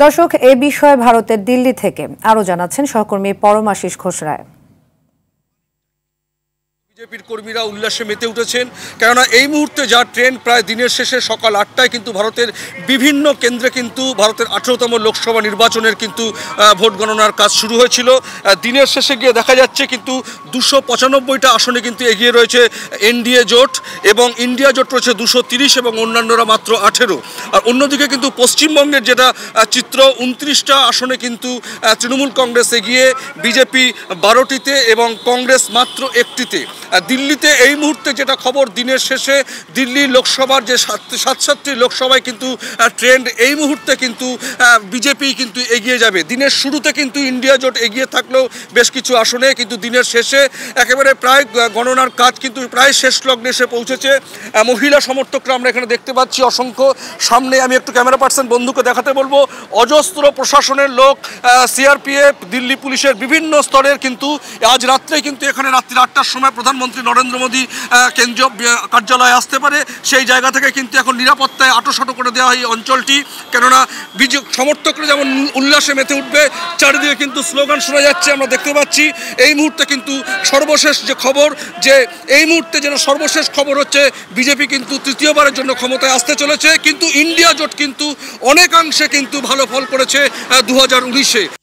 দর্শক, এ বিষয়ে ভারতের দিল্লি থেকে আরো জানাচ্ছেন সহকর্মী পরমাশিস ঘোষরায়। বিজেপির কর্মীরা উল্লাসে মেতে উঠেছেন, কেননা এই মুহূর্তে যা ট্রেন প্রায় দিনের শেষে সকাল ৮টায় কিন্তু ভারতের বিভিন্ন কেন্দ্রে কিন্তু ভারতের ১৮তম লোকসভা নির্বাচনের কিন্তু ভোট গণনার কাজ শুরু হয়েছিল। দিনের শেষে গিয়ে দেখা যাচ্ছে কিন্তু ২৯৫টা আসনে কিন্তু এগিয়ে রয়েছে এনডিএ জোট, এবং ইন্ডিয়া জোট রয়েছে ২৩০ এবং অন্যান্যরা মাত্র ১৮। আর অন্যদিকে কিন্তু পশ্চিমবঙ্গের যেটা চিত্র, ২৯টা আসনে কিন্তু তৃণমূল কংগ্রেস এগিয়ে, বিজেপি ১২টিতে এবং কংগ্রেস মাত্র ১টিতে। দিল্লিতে এই মুহূর্তে যেটা খবর, দিনের শেষে দিল্লি লোকসভার যে ৭৭টি লোকসভায় কিন্তু ট্রেন্ড এই মুহূর্তে কিন্তু বিজেপি কিন্তু এগিয়ে যাবে। দিনের শুরুতে কিন্তু ইন্ডিয়া জোট এগিয়ে থাকলেও বেশ কিছু আসনে, কিন্তু দিনের শেষে একেবারে প্রায় গণনার কাজ কিন্তু প্রায় শেষ লগ্নে এসে পৌঁছেছে। মহিলা সমর্থকরা আমরা এখানে দেখতে পাচ্ছি অসংখ্য। সামনে আমি একটু ক্যামেরা পার্সন বন্ধুকে দেখাতে বলবো, অজস্র প্রশাসনের লোক, সিআরপিএফ, দিল্লি পুলিশের বিভিন্ন স্তরের কিন্তু আজ রাত্রে কিন্তু এখানে রাত্রি ৮টার সময় প্রধানমন্ত্রী নরেন্দ্র মোদী কেন্দ্রীয় কার্যালয়ে আসতে পারে। সেই জায়গা থেকে কিন্তু এখন নিরাপত্তায় আঁটোসাঁটো করে দেওয়া হয় এই অঞ্চলটি, কেননা সমর্থকরা যেমন উল্লাসে মেতে উঠবে, চারিদিকে কিন্তু স্লোগান শোনা যাচ্ছে আমরা দেখতে পাচ্ছি। এই মুহূর্তে কিন্তু সর্বশেষ যে খবর, যে এই মুহূর্তে যেটা সর্বশেষ খবর হচ্ছে বিজেপি কিন্তু তৃতীয়বারের জন্য ক্ষমতায় আসতে চলেছে, কিন্তু ইন্ডিয়া জোট কিন্তু অনেকাংশে কিন্তু ভালো ফল করেছে ২০১৯-এ।